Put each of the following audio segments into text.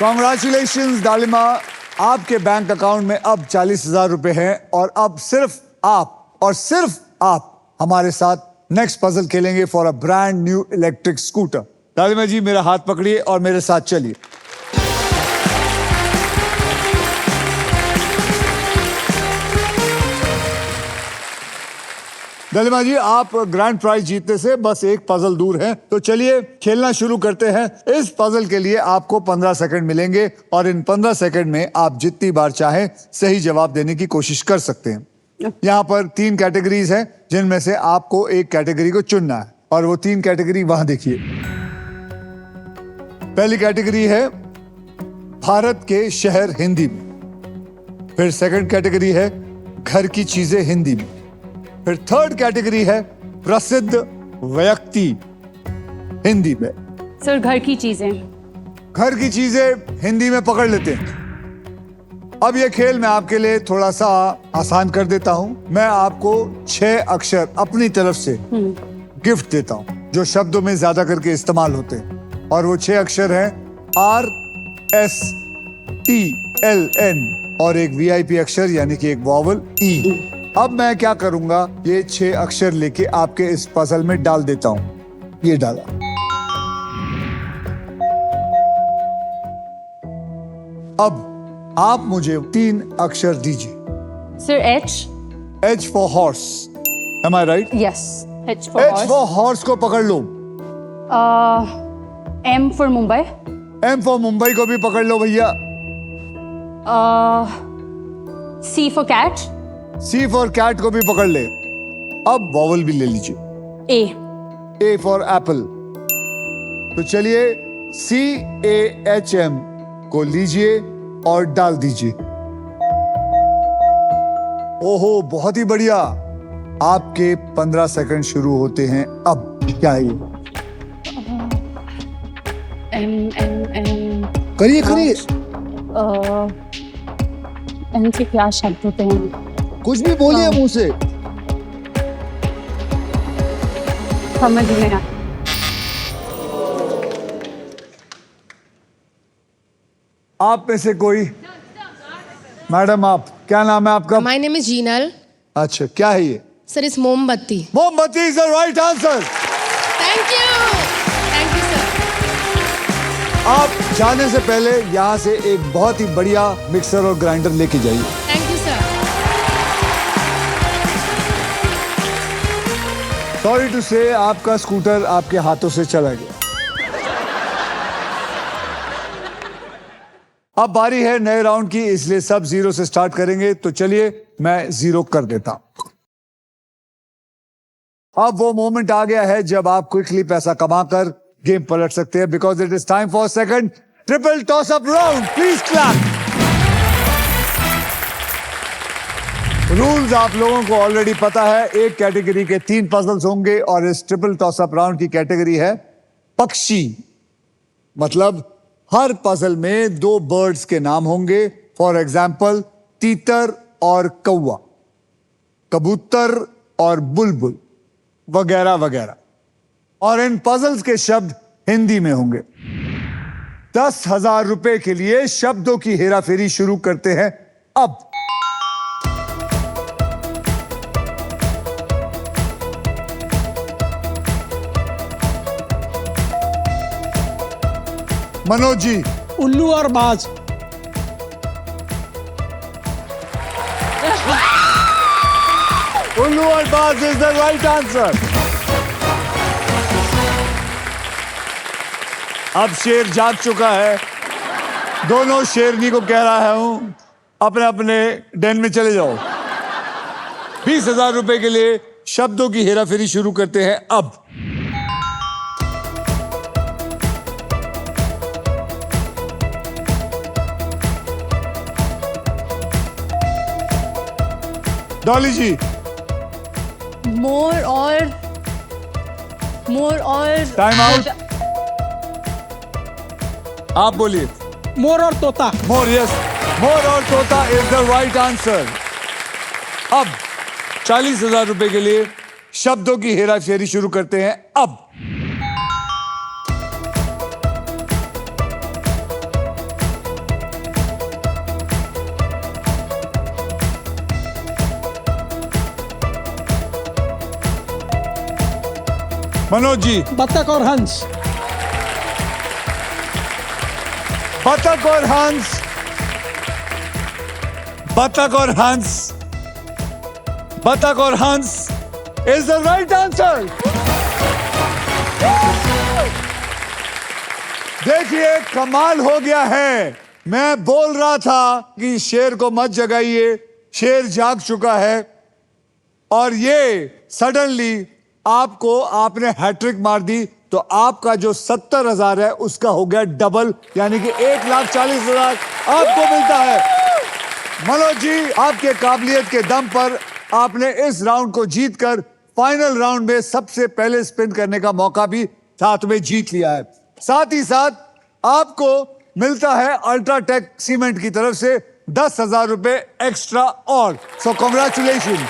Congratulations Dalima, आपके bank account में अब 40,000 रुपए हैं और अब सिर्फ आप हमारे साथ नेक्स्ट पजल खेलेंगे for a brand new electric scooter. Dalima ji, मेरा हाथ पकड़िए और मेरे साथ चलिए। डालिमा जी, आप ग्रैंड प्राइज जीतने से बस एक पजल दूर हैं, तो चलिए खेलना शुरू करते हैं। इस पजल के लिए आपको 15 सेकंड मिलेंगे और इन 15 सेकंड में आप जितनी बार चाहें सही जवाब देने की कोशिश कर सकते हैं। यहाँ पर 3 कैटेगरीज हैं जिनमें से आपको एक कैटेगरी को चुनना है और वो 3 कैटेगरी वहां देखिए। पहली कैटेगरी है भारत के शहर हिंदी में, फिर सेकंड कैटेगरी है घर की चीजें हिंदी में, फिर थर्ड कैटेगरी है प्रसिद्ध व्यक्ति हिंदी में। सर, घर की चीजें हिंदी में पकड़ लेते हैं। अब ये खेल मैं आपके लिए थोड़ा सा आसान कर देता हूं। मैं आपको 6 अक्षर अपनी तरफ से गिफ्ट देता हूं जो शब्दों में ज्यादा करके इस्तेमाल होते हैं, और वो 6 अक्षर हैं RSTLN और एक VIP अक्षर यानी कि एक वॉवल E। अब मैं क्या करूंगा, ये 6 अक्षर लेके आपके इस पजल में डाल देता हूं। ये डाला। अब आप मुझे 3 अक्षर दीजिए। Sir, H for horse, am I right? Yes, H for H for horse को पकड़ लो। M for Mumbai. M for Mumbai को भी पकड़ लो भैया। C for cat. C for cat को भी पकड़ ले। अब वॉवल भी ले लीजिए। A for Apple. तो चलिए CAHM को लीजिए और डाल दीजिए। ओहो, बहुत ही बढ़िया। आपके 15 सेकंड शुरू होते हैं अब। क्या है ये? करिए M से क्या शब्द होते हैं? कुछ भी बोलिए मुंह से। समझ नहीं आया। आप में से कोई? मैडम, आप क्या नाम है आपका? My name is Jinal. अच्छा, क्या है ये? Sir, it's मोमबत्ती. मोमबत्ती is the right answer. Thank you. Thank you, sir. आप जाने से पहले यहाँ से एक बहुत ही बढ़िया मिक्सर और ग्राइंडर लेके जाइए। Thank you, sir. Sorry to say, आपका स्कूटर आपके हाथों से चला गया। अब बारी है नए राउंड की, इसलिए सब 0 से स्टार्ट करेंगे। तो चलिए मैं 0 कर देता हूं। अब वो मोमेंट आ गया है जब आप क्विकली पैसा कमाकर गेम पलट सकते हैं, because it is time for second triple toss up round. Please clap. Rules आप लोगों को ऑलरेडी पता है। एक कैटेगरी के 3 पजल्स होंगे और इस ट्रिपल टॉस अप राउंड की कैटेगरी है पक्षी। मतलब हर पजल में 2 बर्ड्स के नाम होंगे। फॉर एग्जाम्पल, तीतर और कौवा, कबूतर और बुलबुल, वगैरह वगैरह। और इन पजल्स के शब्द हिंदी में होंगे। 10,000 रुपए के लिए शब्दों की हेराफेरी शुरू करते हैं अब। मनोज जी। उल्लू और बाज। उल्लू और बाज इज द राइट आंसर। अब शेर जाग चुका है। दोनों शेरनी को कह रहा हूं, अपने अपने डेन में चले जाओ। 20,000 रुपए के लिए शब्दों की हेराफेरी शुरू करते हैं अब। डॉली जी। मोर और टाइम आउट। आप बोलिए। मोर और तोता। मोर, यस, मोर और तोता इज द राइट आंसर। अब 40,000 रुपए के लिए शब्दों की हेराफेरी शुरू करते हैं अब। मनोज जी, बत्तख और हंस। बतख और हंस, बतख और हंस, बतख और हंस इज द राइट आंसर। देखिए कमाल हो गया है। मैं बोल रहा था कि शेर को मत जगाइए, शेर जाग चुका है और ये सडनली आपको आपने हैट्रिक मार दी। तो आपका जो 70,000 है उसका हो गया डबल, यानी कि 1,40,000 आपको मिलता है। मनोज जी, आपके काबिलियत के दम पर आपने इस राउंड को जीतकर फाइनल राउंड में सबसे पहले स्पिन करने का मौका भी साथ में जीत लिया है। साथ ही साथ आपको मिलता है अल्ट्राटेक सीमेंट की तरफ से 10,000 रुपए एक्स्ट्रा और। So congratulation.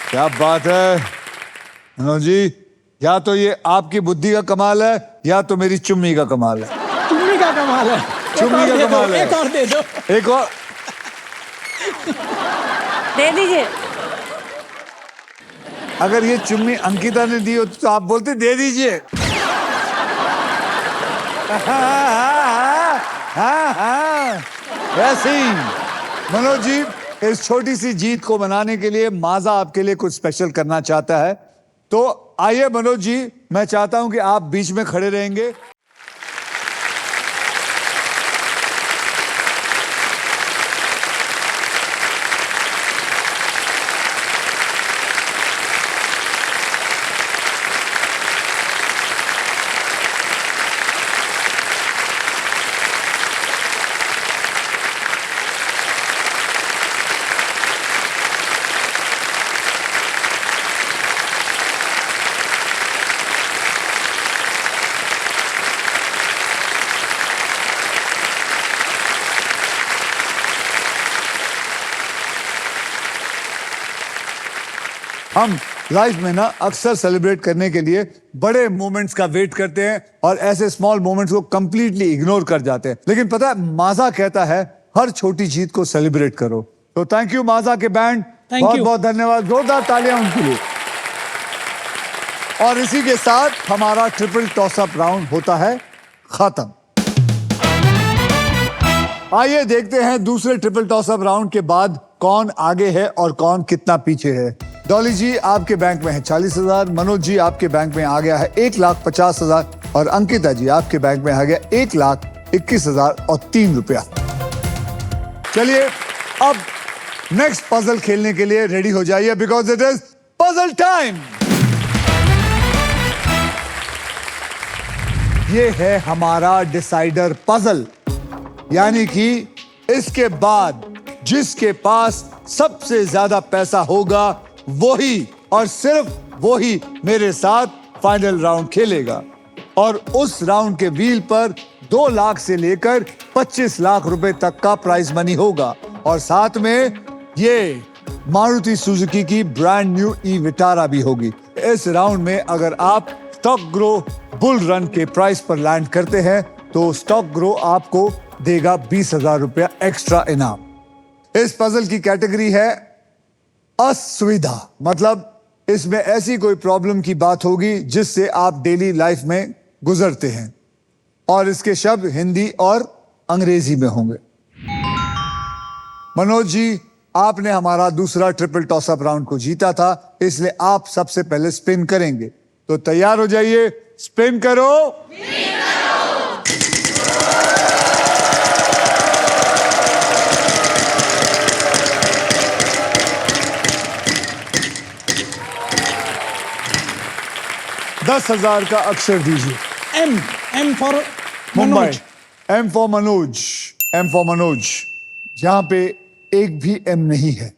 क्या बात है मनोज जी, या तो ये आपकी बुद्धि का कमाल है या तो मेरी चुम्मी का कमाल है। चुम्मी का कमाल है। चुम्मी का कमाल है। एक और दे दो। एक और दे दीजिए। अगर ये चुम्मी अंकिता ने दी होती तो आप बोलते दे दीजिए। ऐसे ही मनोज जी, इस छोटी सी जीत को मनाने के लिए माजा आपके लिए कुछ स्पेशल करना चाहता है। तो आइए मनोज जी, मैं चाहता हूं कि आप बीच में खड़े रहेंगे। हम लाइफ में ना अक्सर सेलिब्रेट करने के लिए बड़े मोमेंट्स का वेट करते हैं और ऐसे स्मॉल मोमेंट्स को कंप्लीटली इग्नोर कर जाते हैं। लेकिन पता है माजा कहता है हर छोटी जीत को सेलिब्रेट करो। तो थैंक यू माजा के बैंड, बहुत बहुत धन्यवाद, जोरदार तालियां उनके लिए। और इसी के साथ हमारा ट्रिपल टॉस अप राउंड होता है खत्म। आइए देखते हैं दूसरे ट्रिपल टॉस अप राउंड के बाद कौन आगे है और कौन कितना पीछे है। डॉली जी आपके बैंक में है 40,000, मनोज जी आपके बैंक में आ गया है 1,50,000 और अंकिता जी आपके बैंक में आ गया 1,21,003 रुपया। चलिए अब नेक्स्ट पजल खेलने के लिए रेडी हो जाइए, because it is puzzle time. ये है हमारा डिसाइडर पजल, यानी कि इसके बाद जिसके पास सबसे ज्यादा पैसा होगा वही और सिर्फ वही मेरे साथ फाइनल राउंड खेलेगा। और उस राउंड के व्हील पर 2 लाख से लेकर 25 लाख रुपए तक का प्राइज मनी होगा और साथ में ये मारुति सुजुकी की ब्रांड न्यू ई विटारा भी होगी। इस राउंड में अगर आप स्टॉक ग्रो बुल रन के प्राइस पर लैंड करते हैं तो स्टॉक ग्रो आपको देगा 20,000 रुपया एक्स्ट्रा इनाम। इस पजल की कैटेगरी है असुविधा, मतलब इसमें ऐसी कोई प्रॉब्लम की बात होगी जिससे आप डेली लाइफ में गुजरते हैं और इसके शब्द हिंदी और अंग्रेजी में होंगे। मनोज जी, आपने हमारा दूसरा ट्रिपल टॉस अप राउंड को जीता था, इसलिए आप सबसे पहले स्पिन करेंगे। तो तैयार हो जाइए, स्पिन करो। 10,000 का अक्षर दीजिए। M for Mumbai. M for Manoj. M for Manoj, जहां पे एक भी एम नहीं है।